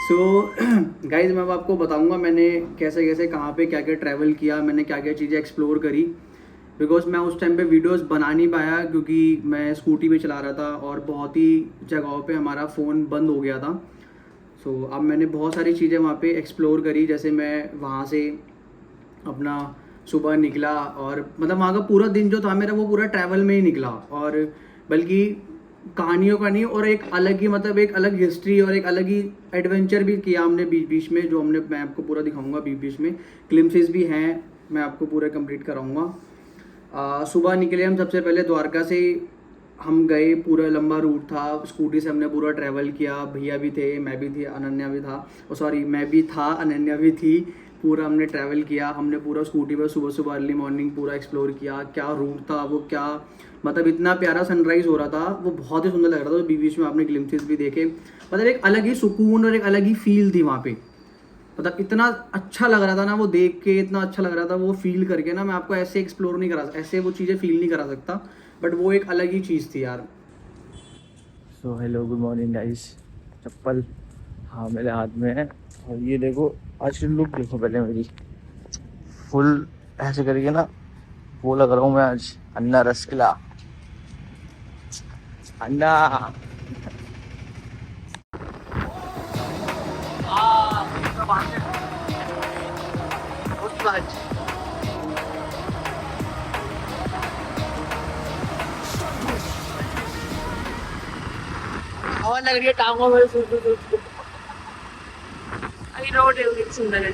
So guys मैं अब आपको बताऊंगा मैंने कैसे कैसे कहाँ पे क्या क्या ट्रैवल किया, मैंने क्या क्या चीज़ें एक्सप्लोर करी। बिकॉज मैं उस टाइम पे वीडियोस बना नहीं पाया क्योंकि मैं स्कूटी पे चला रहा था और बहुत ही जगहों पे हमारा फ़ोन बंद हो गया था। सो अब मैंने बहुत सारी चीज़ें वहाँ पे एक्सप्लोर करी। जैसे मैं वहाँ से अपना सुबह निकला और मतलब वहाँ का पूरा दिन जो था मेरा वो पूरा ट्रैवल में ही निकला। और बल्कि कहानियों का नहीं, और एक अलग ही मतलब एक अलग हिस्ट्री और एक अलग ही एडवेंचर भी किया हमने बीच बीच में, जो हमने मैं आपको पूरा दिखाऊंगा बीच बीच में। ग्लिम्पसेस भी हैं, मैं आपको पूरा कंप्लीट कराऊंगा। सुबह निकले हम सबसे पहले द्वारका से। हम गए, पूरा लंबा रूट था, स्कूटी से हमने पूरा ट्रैवल किया। भैया भी थे, मैं भी थी, अनन्या भी था। सॉरी, मैं भी था, अनन्या भी थी। पूरा हमने ट्रैवल किया, हमने पूरा स्कूटी पर सुबह सुबह अर्ली मॉर्निंग पूरा एक्सप्लोर किया। क्या रूट था वो, क्या मतलब इतना प्यारा सनराइज़ हो रहा था, वो बहुत ही सुंदर लग रहा था। तो बीच बीच में आपने ग्लिम्पसेस भी देखे। मतलब एक अलग ही सुकून और एक अलग ही फील थी वहाँ पे। मतलब इतना अच्छा लग रहा था ना वो देख के, इतना अच्छा लग रहा था वो फील करके ना। मैं आपको ऐसे एक्सप्लोर नहीं करा, ऐसे वो चीज़ें फील नहीं करा सकता, बट वो एक अलग ही चीज़ थी यार। So hello good morning guys. चप्पल हाँ मेरे हाथ में है। और ये देखो, आज की लुक देखो पहले मेरी। फुल ऐसे करके ना, वो लग रहा हूँ मैं आज अन्ना रसगुल्ला। अन्ना हवा लग रही है टांगों में। अभी रोड सुंदर है।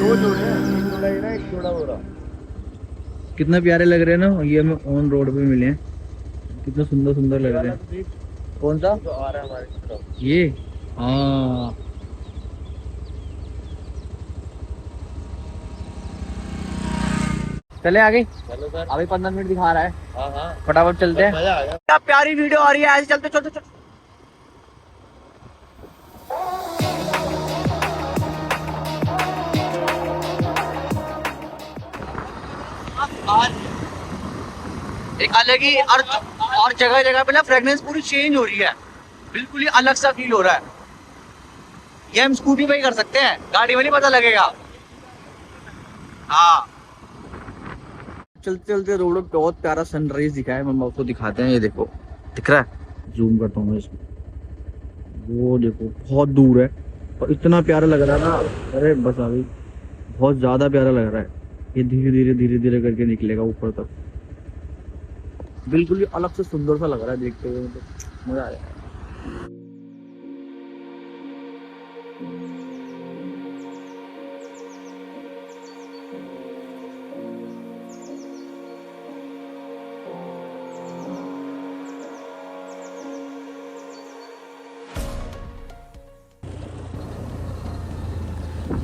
दो जोड़े हैं, एक जोड़ा ये रहा, एक जोड़ा वो रहा। कितना प्यारे लग रहे हैं ना, ये हमें ऑन रोड पे मिले हैं। कितना सुंदर सुंदर लग रहे हैं। कौन सा तो आ रहा है हमारी तरफ ये? हाँ, चले आगे। चलो सर, अभी 15 मिनट दिखा रहा है। हाँ हाँ, फटाफट चलते हैं। मजा आ गया। क्या प्यारी वीडियो आ रही है, ऐसे चलते चलते चलते। एक अलग ही और जगह जगह पे ना फ्रेगनेंस पूरी चेंज हो रही है। बिल्कुल ही अलग सा फील हो रहा है। ये हम स्कूटी पे ही कर सकते हैं, गाड़ी में नहीं पता लगेगा। हाँ, चलते चलते रोड पे बहुत प्यारा सनराइज दिखा है। हम आपको दिखाते हैं, ये देखो दिख रहा है। जूम करता हूँ इसको, वो देखो बहुत दूर है और इतना प्यारा लग रहा है ना। अरे बस अभी बहुत ज्यादा प्यारा लग रहा है। ये धीरे धीरे करके निकलेगा ऊपर तक। बिल्कुल ही अलग से सुंदर सा लग रहा है देखते हुए, मतलब मजा आया।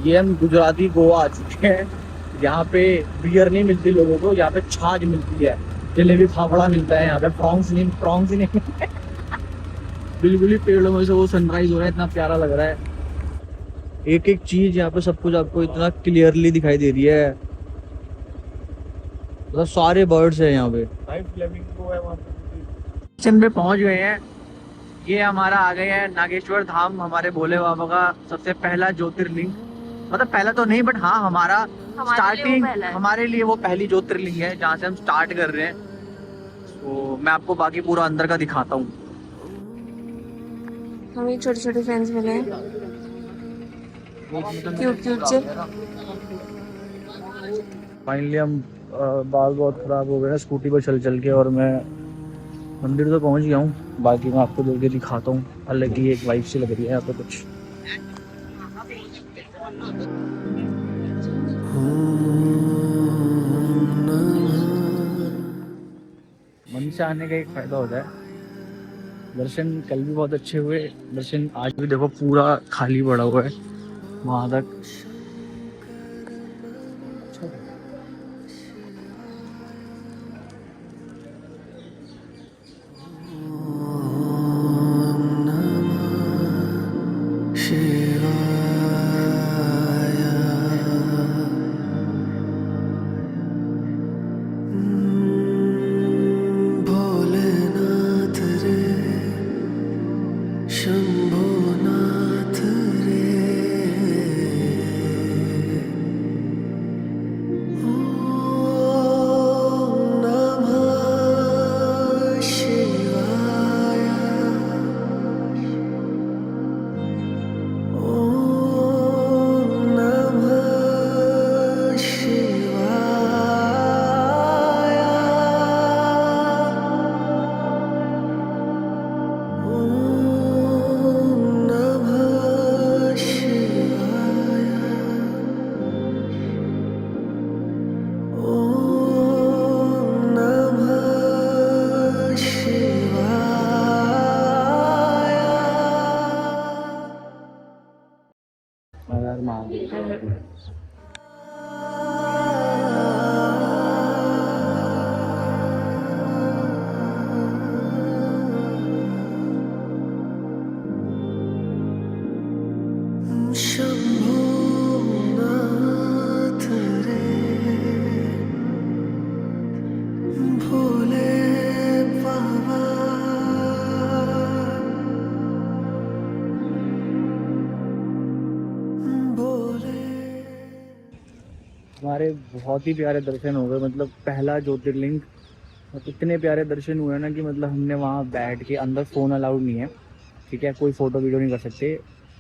ये हम गुजराती गोवा आ चुके हैं। यहाँ पे बियर नहीं मिलती लोगों को, यहाँ पे छाछ मिलती है। जलेबी फाफड़ा मिलता है यहाँ पे, प्रॉन्स ही नहीं। बिल्कुल ही पेड़ों में से वो सनराइज हो रहा है, इतना प्यारा लग रहा है। एक एक चीज यहाँ पे, सब कुछ आपको इतना क्लियरली दिखाई दे रही है। मतलब सारे बर्ड्स है यहाँ पे। स्टेशन पे पहुंच गए हैं। ये हमारा आ गया है नागेश्वर धाम, हमारे भोले बाबा का सबसे पहला ज्योतिर्लिंग। मतलब पहला तो नहीं, बट हाँ हमारा स्टार्टिंग, हमारे लिए वो पहली ज्योतिर्लिंग है जहाँ से हम स्टार्ट कर रहे हैं। तो मैं आपको बाकी पूरा अंदर का दिखाता हूँ। हमें छोटे छोटे फ्रेंड्स मिले हैं, क्यूट क्यूट से। फाइनली हम बाल बहुत खराब हो गए स्कूटी पर चल चल के, और मैं मंदिर तो पहुंच गया हूँ। बाकी मैं आपको देख के दिखाता हूँ। अलग ही एक वाइब सी लग रही है यहाँ पे कुछ। मन से आने का एक फायदा होता है, दर्शन कल भी बहुत अच्छे हुए, दर्शन आज भी देखो पूरा खाली पड़ा हुआ है वहाँ तक। हमारे बहुत ही प्यारे दर्शन हो गए, मतलब पहला ज्योतिर्लिंग, और इतने प्यारे दर्शन हुए ना कि मतलब हमने वहाँ बैठ के, अंदर फ़ोन अलाउड नहीं है, ठीक है, कोई फ़ोटो वीडियो नहीं कर सकते।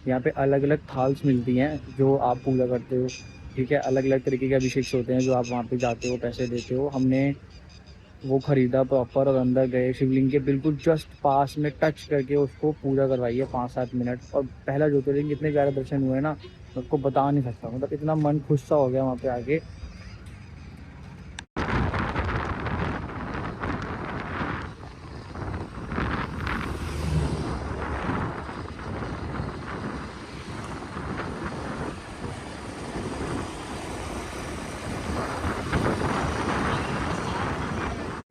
यहाँ पे अलग अलग थाल्स मिलती हैं जो आप पूजा करते हो, ठीक है, अलग अलग तरीके के अभिषेक होते हैं जो आप वहाँ पे जाते हो, पैसे देते हो। हमने वो ख़रीदा प्रॉपर और अंदर गए, शिवलिंग के बिल्कुल जस्ट पास में टच करके उसको पूजा करवाई है 5-7 मिनट। और पहला ज्योतिर्लिंग, इतने प्यारे दर्शन हुए ना, मैं आपको बता नहीं सकता, मतलब इतना मन खुश सा हो गया वहाँ पे आके।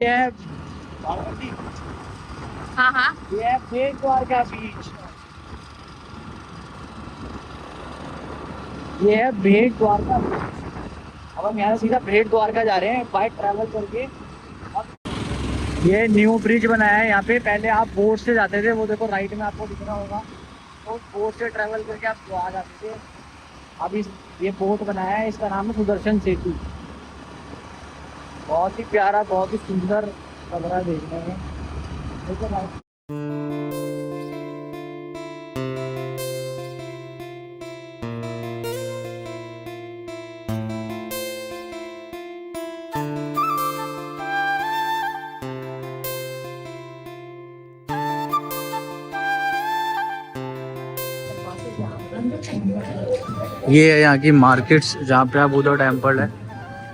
ये है भगवती, हाँ हाँ ये है बेट द्वारका बीच, ये है भेंट द्वारका बीच। अब हम यहाँ से सीधा भेंट द्वारका जा रहे हैं बाइक ट्रैवल करके। ये न्यू ब्रिज बनाया है यहाँ पे, पहले आप बोट से जाते थे, वो देखो राइट में आपको दिख रहा होगा, तो बोट से ट्रैवल करके आप द्वार जाते थे। अब ये बोट बनाया है, इसका नाम है सुदर्शन सेतु। बहुत ही प्यारा, बहुत ही सुंदर लग रहा है देखने में। देखो भाई, ये है यहाँ की मार्केट्स जहाँ पे आप बुद्धा टेम्पल है,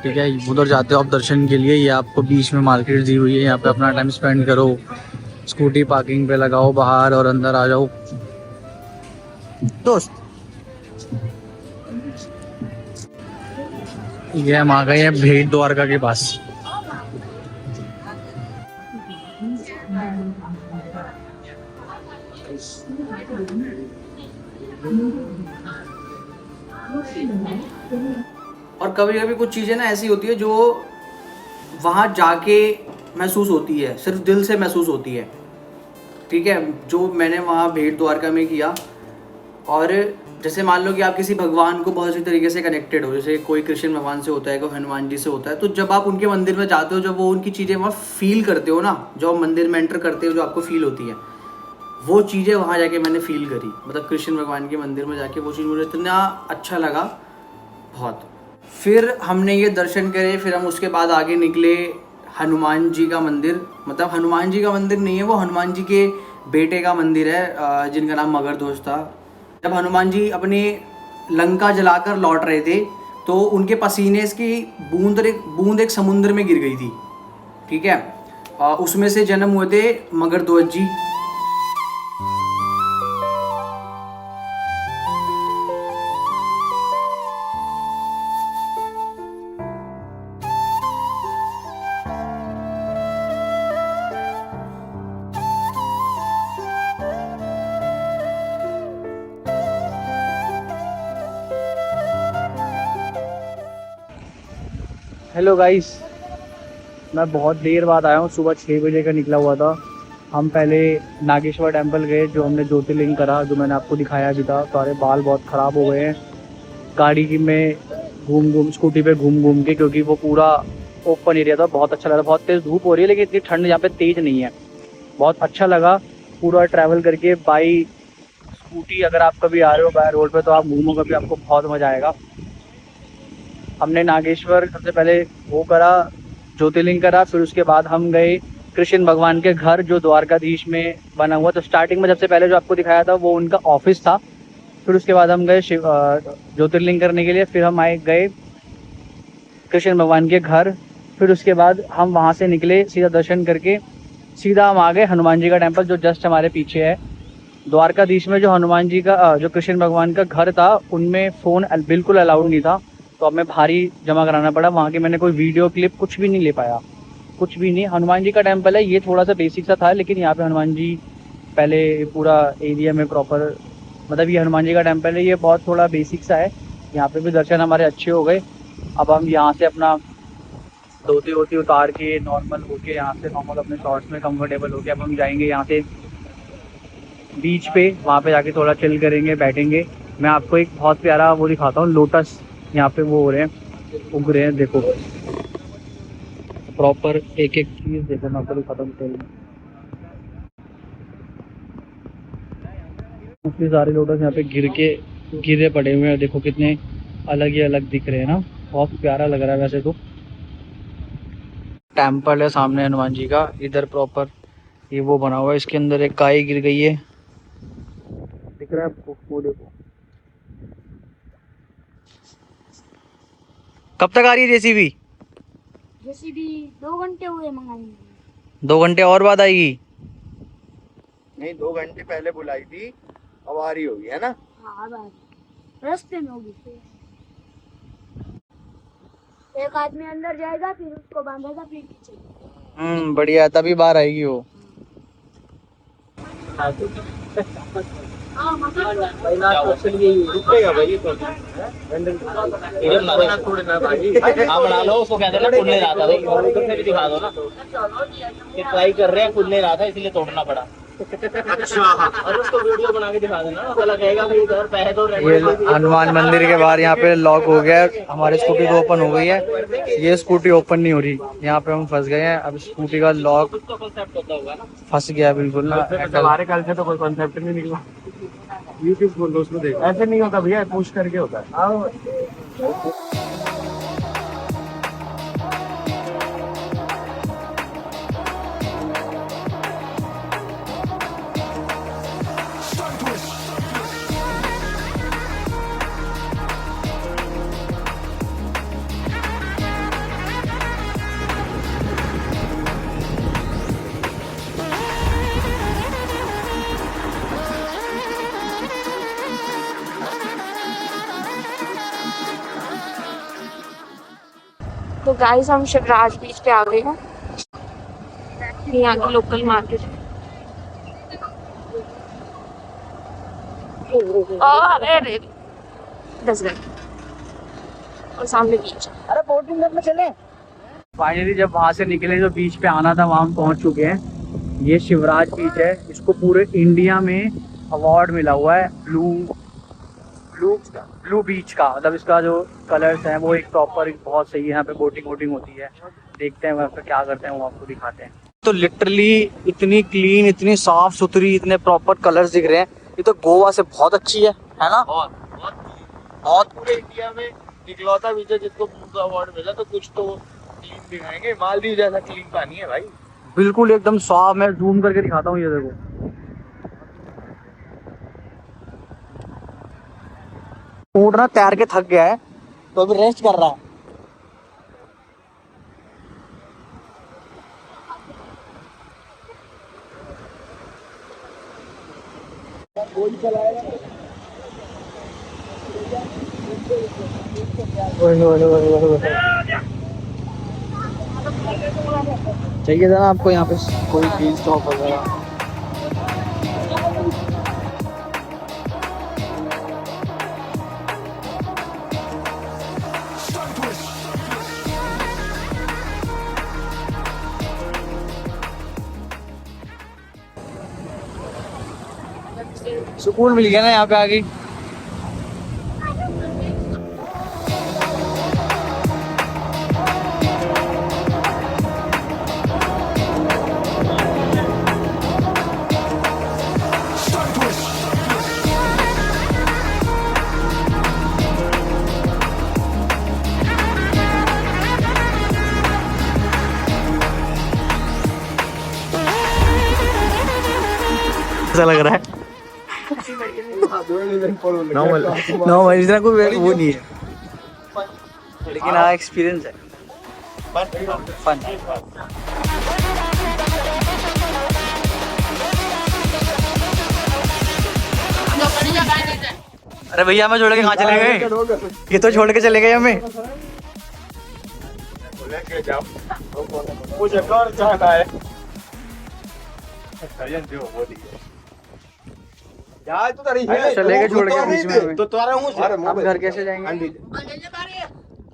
ठीक है, उधर जाते हो आप दर्शन के लिए। ये आपको बीच में मार्केट दी हुई है, यहाँ पे अपना टाइम स्पेंड करो, स्कूटी पार्किंग पे लगाओ बाहर और अंदर आ जाओ दोस्त। ये हम आ गए हैं भेंट द्वारका के पास। और कभी कभी कुछ चीज़ें ना ऐसी होती है जो वहाँ जाके महसूस होती है, सिर्फ दिल से महसूस होती है, ठीक है, जो मैंने वहाँ भेंट द्वारका में किया। और जैसे मान लो कि आप किसी भगवान को बहुत अच्छी तरीके से कनेक्टेड हो, जैसे कोई कृष्ण भगवान से होता है, कोई हनुमान जी से होता है, तो जब आप उनके मंदिर में जाते हो, जब वो उनकी चीज़ें वहाँ फील करते हो ना, जो आप मंदिर में एंटर करते हो, जो आपको फील होती है, वो चीज़ें वहाँ जाके मैंने फील करी। मतलब कृष्ण भगवान के मंदिर में जाके वो चीज़ मुझे इतना अच्छा लगा, बहुत। फिर हमने ये दर्शन करे, फिर हम उसके बाद आगे निकले हनुमान जी का मंदिर। मतलब हनुमान जी का मंदिर नहीं है, वो हनुमान जी के बेटे का मंदिर है, जिनका नाम मगरध्वज था। जब हनुमान जी अपने लंका जलाकर लौट रहे थे, तो उनके पसीने की बूंद एक समुद्र में गिर गई थी, ठीक है, उसमें से जन्म हुए थे मगरध्वज जी। हेलो गाइस, मैं बहुत देर बाद आया हूँ। सुबह 6 बजे का निकला हुआ था। हम पहले नागेश्वर टेम्पल गए, जो हमने ज्योतिर्लिंग करा, जो मैंने आपको दिखाया भी था। सारे बाल बहुत ख़राब हो गए हैं गाड़ी की में स्कूटी पे घूम के, क्योंकि वो पूरा ओपन एरिया था। बहुत अच्छा लगा। बहुत तेज़ धूप हो रही है, लेकिन इतनी ठंड यहाँ पे तेज़ नहीं है। बहुत अच्छा लगा पूरा ट्रैवल करके बाई स्कूटी। अगर आप कभी आ रहे हो बाय रोड पे तो आप घूमो कभी, आपको बहुत मज़ा आएगा। हमने नागेश्वर सबसे पहले वो करा, ज्योतिर्लिंग करा। फिर उसके बाद हम गए कृष्ण भगवान के घर, जो द्वारकाधीश में बना हुआ। तो स्टार्टिंग में सबसे पहले जो आपको दिखाया था वो उनका ऑफिस था। फिर उसके बाद हम गए ज्योतिर्लिंग करने के लिए। फिर हम गए कृष्ण भगवान के घर। फिर उसके बाद हम वहाँ से निकले सीधा दर्शन करके। सीधा हम आ गए हनुमान जी का टेम्पल, जो जस्ट हमारे पीछे है। द्वारकाधीश में जो हनुमान जी का जो कृष्ण भगवान का घर था, उनमें फ़ोन बिल्कुल अलाउड नहीं था, तो हमें भारी जमा कराना पड़ा। वहाँ की मैंने कोई वीडियो क्लिप कुछ भी नहीं ले पाया, कुछ भी नहीं। हनुमान जी का टेम्पल है, ये थोड़ा सा बेसिक सा था, लेकिन यहाँ पे हनुमान जी पहले पूरा एरिया में प्रॉपर, मतलब ये हनुमान जी का टेम्पल है, ये बहुत थोड़ा बेसिक सा है। यहाँ पे भी दर्शन हमारे अच्छे हो गए। अब हम यहाँ से अपना धोती वोती उतार के नॉर्मल होके, यहाँ से नॉर्मल अपने शॉर्ट्स में कंफर्टेबल होके अब हम जाएंगे यहाँ से बीच पे। वहाँ पे जाके थोड़ा चिल करेंगे, बैठेंगे। मैं आपको एक बहुत प्यारा वो दिखाता हूँ, लोटस यहाँ पे वो हो रहे हैं, उग रहे हैं। देखो प्रॉपर एक एक चीज़ देखो, मैं आपको दिखाता हूँ। काफ़ी सारे लोटस यहाँ पे गिरे पड़े हुए हैं। देखो कितने अलग ही अलग दिख रहे हैं ना, बहुत प्यारा लग रहा है। वैसे तो टेम्पल है सामने हनुमान जी का, इधर प्रॉपर ये वो बना हुआ है। इसके अंदर एक गाय गिर गई है, दिख रहा है आपको? वो देखो। कब तक आ रही है जेसीबी? जेसीबी 2 घंटे हुए मंगाने। 2 घंटे और बाद आएगी? नहीं, 2 घंटे पहले बुलाई थी, अब आ रही होगी, है ना? हाँ बात रास्ते में होगी। एक आदमी अंदर जाएगा, फिर उसको बांधेगा, फिर पीछे। बढ़िया, तभी बाहर आएगी वो। रुकेगा भाई, तो बना लो उसको, कहते हैं खुलने रहा था भाई, उधर से भी दिखा दो ना। ये ट्राई कर रहे हैं, खुलने रहा था इसलिए तोड़ना पड़ा। और उसको वीडियो बना के दिखा देना, तो लगेगा भाई इधर पैसे तो ये हनुमान मंदिर के बाहर यहाँ पे लॉक हो गया है। हमारी स्कूटी तो ओपन हो गई है, ये स्कूटी ओपन नहीं हो रही। यहाँ पे हम फंस गए हैं। अब स्कूटी का लॉक कॉन्सेप्ट होता होगा ना, फंस गया बिल्कुल ना। हमारे कल से तो कोई कॉन्सेप्ट नहीं निकला। यूट्यूब खोल लो, उसमें देखो। ऐसे नहीं होता भैया, पुश करके होता है। तो गाइस हम शिवराज बीच पे आ गए हैं, यहाँ की लोकल मार्केट है। अरे 10 गए और सामने बीच। अरे बोटिंग करने चले। फाइनली जब वहाँ से निकले, जो बीच पे आना था, वहाँ हम पहुँच चुके हैं। ये शिवराज बीच है। इसको पूरे इंडिया में अवार्ड मिला हुआ है ब्लू बीच का। मतलब इसका जो कलर्स हैं वो एक प्रॉपर बहुत सही है। यहाँ पे बोटिंग होती है। देखते हैं वहाँ पे क्या करते हैं, वो आपको दिखाते हैं। तो लिटरली इतनी क्लीन, इतनी साफ सुथरी, इतने प्रॉपर कलर्स दिख रहे हैं। ये तो गोवा से बहुत अच्छी है ना? बहुत पूरे इंडिया में इकलौता बीच है जिसको ब्लू अवार्ड मिला, तो कुछ तो क्लीन दिखाएंगे। मालदीव जैसा क्लीन पानी है भाई, बिल्कुल एकदम साफ। मैं जूम करके दिखाता हूँ, ये देखो। ऊँट ना तैर के थक गया है, तो अभी रेस्ट कर रहा है। चाहिए था ना आपको यहाँ पे कोई ग्रीन स्टॉप वगैरह? सुकून मिल गया ना यहाँ पे आके। ऐसा लग रहा है नॉर्मल इतना कोई वो नहीं है, लेकिन हाँ एक्सपीरियंस है फन। अरे भैया हमें छोड़ के कहाँ चले गए? ये तो छोड़ के चले गए हमें। मुझे घर जाना है। यार तो तारी है चले गए छोड़ के बीच में हमें। तो तुम्हारा हूं अब घर कैसे जाएंगे?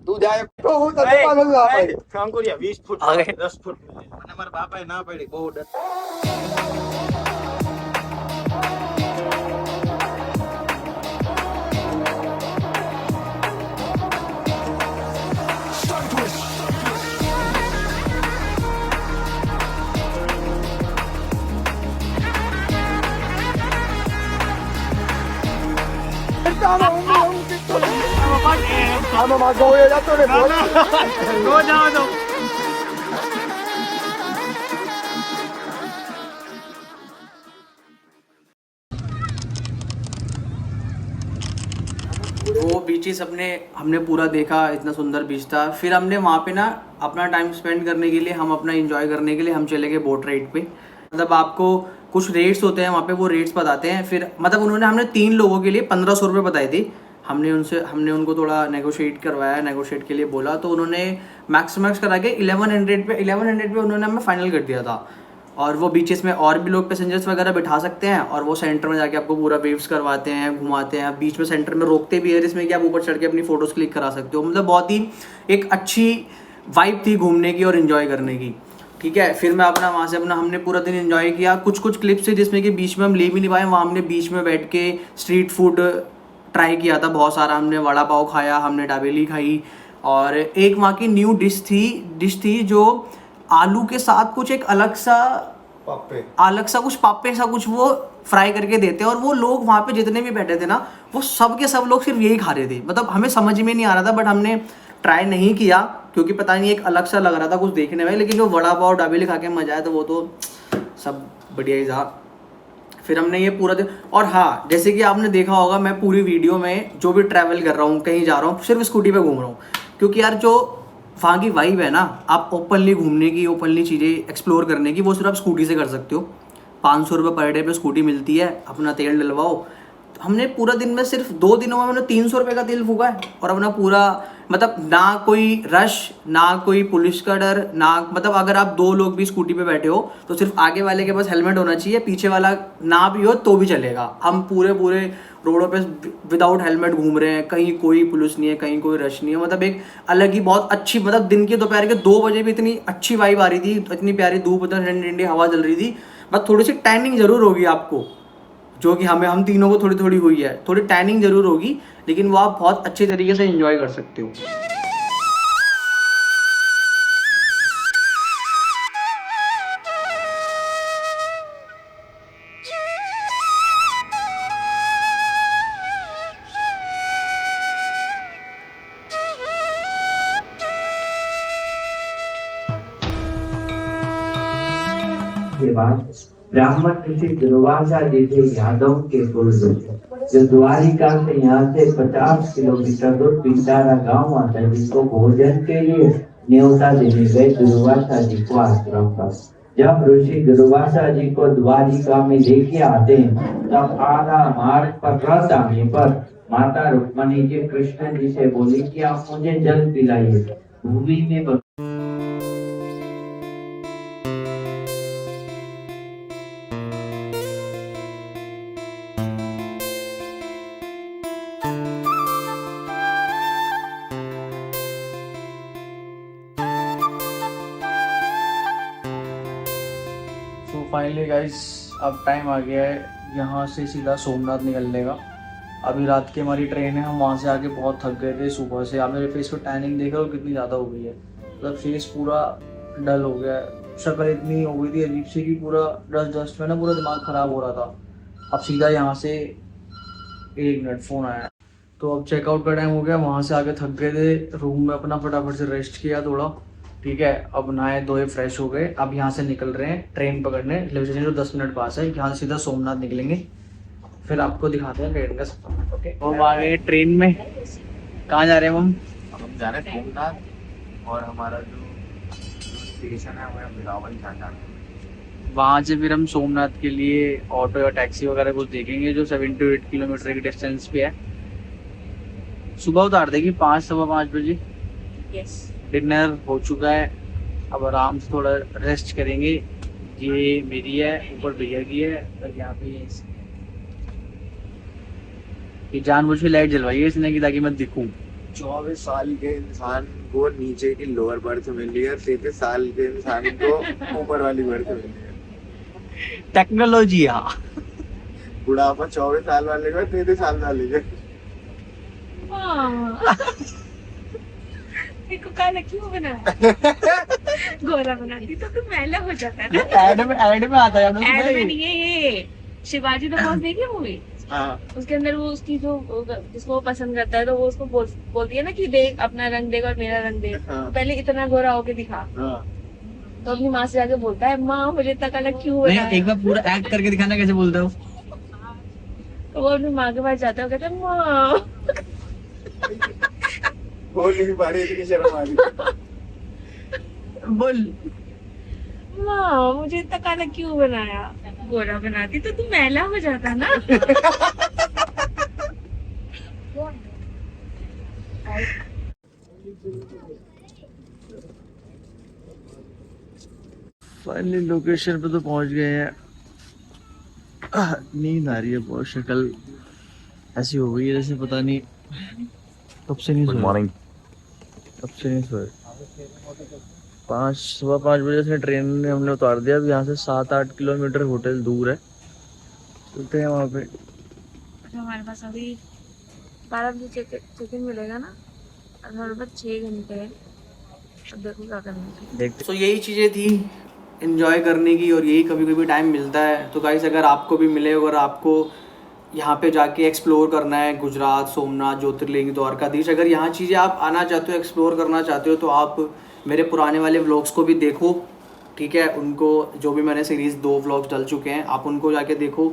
तू जाए तो हूं तो पागल हुआ भाई। काम करिया 20 फुट आगे 10 फुट અને મારા બાપાએ ના પાડી બહુ ડર। આમાં ગોયો જતો ને ગો જાવ તો वो बीचेस हमने पूरा देखा, इतना सुंदर बीच था। फिर हमने वहाँ पे ना अपना टाइम स्पेंड करने के लिए, हम अपना एंजॉय करने के लिए हम चले गए बोट राइड पे। मतलब आपको कुछ रेट्स होते हैं वहाँ पे, वो रेट्स बताते हैं। फिर मतलब उन्होंने हमने 3 लोगों के लिए 1500 रुपये बताए थे। हमने उनको थोड़ा नेगोशिएट करवाया, नेगोशिएट के लिए बोला, तो उन्होंने मैक्स करा के 1100 पे उन्होंने हमें फाइनल कर दिया था। और वो बीचेस में और भी लोग पैसेंजर्स वगैरह बिठा सकते हैं, और वो सेंटर में जाके आपको पूरा वेव्स करवाते हैं, घुमाते हैं। बीच में सेंटर में रोकते भी है, जिसमें कि आप ऊपर चढ़ के अपनी फ़ोटोज़ क्लिक करा सकते हो। मतलब बहुत ही एक अच्छी वाइब थी घूमने की और इन्जॉय करने की। ठीक है, फिर मैं अपना वहाँ से हमने पूरा दिन इन्जॉय किया। कुछ क्लिप्स थे जिसमें कि बीच में हम ले भी नहीं पाए। वहाँ हमने बीच में बैठ के स्ट्रीट फूड ट्राई किया था बहुत सारा। हमने वड़ा पाव खाया, हमने दाबेली खाई, और एक वहाँ की न्यू डिश थी जो आलू के साथ कुछ एक अलग सा कुछ पापे सा कुछ वो फ्राई करके देते हैं। और वो लोग वहाँ पे जितने भी बैठे थे ना, वो सब के सब लोग सिर्फ यही खा रहे थे। मतलब हमें समझ में नहीं आ रहा था, बट हमने ट्राई नहीं किया क्योंकि पता नहीं एक अलग सा लग रहा था कुछ देखने में। लेकिन जो वड़ा पाव दाबेली खा के मजा आया, तो वो तो सब बढ़िया ही था। फिर हमने ये पूरा दिन, और हाँ, जैसे कि आपने देखा होगा, मैं पूरी वीडियो में जो भी ट्रैवल कर रहा हूँ, कहीं जा रहा हूँ, सिर्फ स्कूटी पे घूम रहा हूँ। क्योंकि यार जो वहाँ की वाइब है ना, आप ओपनली घूमने की, ओपनली चीज़ें एक्सप्लोर करने की, वो सिर्फ आप स्कूटी से कर सकते हो। 500 रुपये पर डे पे स्कूटी मिलती है, अपना तेल डलवाओ। हमने पूरा दिन में सिर्फ 2 दिनों में हमने 300 रुपये का तेल फूका है, और अपना पूरा, मतलब ना कोई रश, ना कोई पुलिस का डर, ना, मतलब अगर आप 2 लोग भी स्कूटी पे बैठे हो तो सिर्फ आगे वाले के पास हेलमेट होना चाहिए, पीछे वाला ना भी हो तो भी चलेगा। हम पूरे रोडों पे विदाउट हेलमेट घूम रहे हैं, कहीं कोई पुलिस नहीं है, कहीं कोई रश नहीं है। मतलब एक अलग ही बहुत अच्छी, मतलब दिन के दोपहर के 2 बजे भी इतनी अच्छी वाइब आ रही थी, इतनी प्यारी धूप, ठंडी ठंडी हवा चल रही थी। बस थोड़ी सी टैनिंग जरूर होगी आपको, जो कि हम तीनों को थोड़ी थोड़ी हुई है, थोड़ी टैनिंग जरूर होगी, लेकिन वो आप बहुत अच्छे तरीके से एंजॉय कर सकते हो। के बाद ब्राह्मण ऋषि दुर्वासा जी थे यादव के पूर्वज, जो द्वारिका से यहाँ से 50 किलोमीटर दूर पिंडारा गांव आता है, जिसको भोजन के लिए न्योता देने गए दुर्वासा जी को आश्रम पर। जब ऋषि दुर्वासा जी को द्वारिका में लेके आते हैं, तब आधा मार्ग पर रथ आने पर माता रुक्मणी जी कृष्ण जी से बोली कि आप मुझे जल पिलाइए। भूमि में फाइनली गाइस, अब टाइम आ गया है यहाँ से सीधा सोमनाथ निकलने का। अभी रात की हमारी ट्रेन है, हम वहाँ से आके बहुत थक गए थे सुबह से। आप मेरे फेस पर टैनिंग देख रहे हो कितनी ज़्यादा हो गई है, मतलब फेस पूरा डल हो गया है, शक्ल इतनी हो गई थी अजीब सी कि पूरा डस्ट में ना पूरा दिमाग ख़राब हो रहा था। अब सीधा यहाँ से 1 मिनट फ़ोन आया, तो अब चेकआउट का टाइम हो गया। वहाँ से आके थक गए थे, रूम में अपना फटाफट से रेस्ट किया थोड़ा, ठीक है। अब नहाए धोए फ्रेश हो गए, अब यहाँ से निकल रहे हैं ट्रेन पकड़ने। रेलवे स्टेशन जो 10 मिनट पास है, यहाँ से सीधा सोमनाथ निकलेंगे, फिर आपको दिखाते हैं ट्रेन का सफर। ओके, हम आ गए ट्रेन में। कहाँ जा रहे हैं हम जा रहे हैं सोमनाथ, और हमारा जो स्टेशन है वो बिलावल जाना है। वहाँ से फिर हम सोमनाथ के लिए ऑटो या टैक्सी वगैरह कुछ देखेंगे जो 7 to 8 किलोमीटर की डिस्टेंस पे है। सुबह उतार देगी 5 सवा 5 बजे। यस। डिनर हो चुका है, अब आराम से थोड़ा रेस्ट करेंगे। ये मेरी है, ऊपर भैया की है, और यहाँ पे ये जानबूझ के लाइट जलवाई है इसने कि ताकि मैं दिखूं। 24 साल के इंसान को नीचे की लोअर बर्थ मिली है, 33 साल के इंसान को ऊपर वाली बर्थ मिली है। टेक्नोलॉजी। हाँ, बुढ़ापा 24 साल वाले को 33 साल वाले को। देखो काला क्यों बनाया? गोरा बनाती तो मैला हो जाता है ना। ऐड में आता है। ऐड में नहीं है ये। शिवाजी द बॉस देखी मूवी? हाँ। उसके अंदर वो उसकी जो जिसको वो पसंद करता है तो वो उसको बोलती है ना कि देख अपना रंग देख और मेरा रंग देख। हाँ। पहले इतना गोरा होके दिखा। हाँ। तो अपनी माँ से जाके बोलता है, माँ मुझे इतना काला क्यों बनाया? एक बार पूरा एक्ट करके दिखाना कैसे बोलता है वो। तो वो अपनी माँ के पास जाता है, कहता है माँ बोल नहीं पा रही, इतनी शर्म आ रही। बोल, माँ मुझे इतना काला क्यों बनाया? गोरा बनाती तो तू मैला हो जाता ना। फाइनली लोकेशन पे तो पहुंच गए हैं। नींद आ रही है बहुत, शक्ल ऐसी हो गई है जैसे पता नहीं कब से नहीं सोए। कब से नहीं सोए। 5 सवा 5 बजे से ट्रेन ने हमने उतार दिया। अब यहाँ से 7-8 किलोमीटर होटल दूर है, चलते हैं वहाँ पे। हमारे पास अभी 12 बजे चेक इन मिलेगा ना, और हमारे पास 6 घंटे है। अब देखो क्या करना है। देखते। तो यही चीज़ें थी एंजॉय करने की, और यही कभी कभी टाइम मिलता है। तो गाइस अगर आपको भी मिले, अगर आपको यहाँ पे जाके एक्सप्लोर करना है गुजरात, सोमनाथ, ज्योतिर्लिंग, द्वारकाधीश, अगर यहाँ चीज़ें आप आना चाहते हो, एक्सप्लोर करना चाहते हो, तो आप मेरे पुराने वाले व्लॉग्स को भी देखो, ठीक है। उनको जो भी मैंने सीरीज़ 2 व्लॉग्स डाल चुके हैं, आप उनको जाके देखो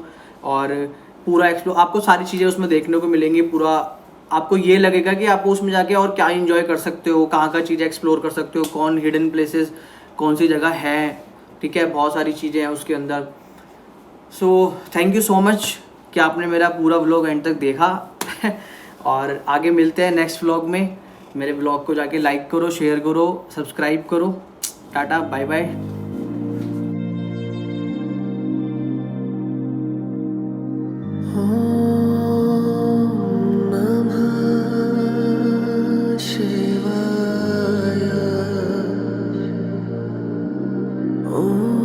और पूरा एक्सप्लोर, आपको सारी चीज़ें उसमें देखने को मिलेंगी। पूरा आपको ये लगेगा कि आप उसमें जाके और क्या एंजॉय कर सकते हो, कहाँ का चीज़ें एक्सप्लोर कर सकते हो, कौन हिडन प्लेसेस कौन सी जगह है, ठीक है। बहुत सारी चीज़ें हैं उसके अंदर। So thank you so much कि आपने मेरा पूरा व्लॉग एंड तक देखा। और आगे मिलते हैं नेक्स्ट व्लॉग में। मेरे व्लॉग को जाके लाइक करो, शेयर करो, सब्सक्राइब करो। Tata, bye bye. Oh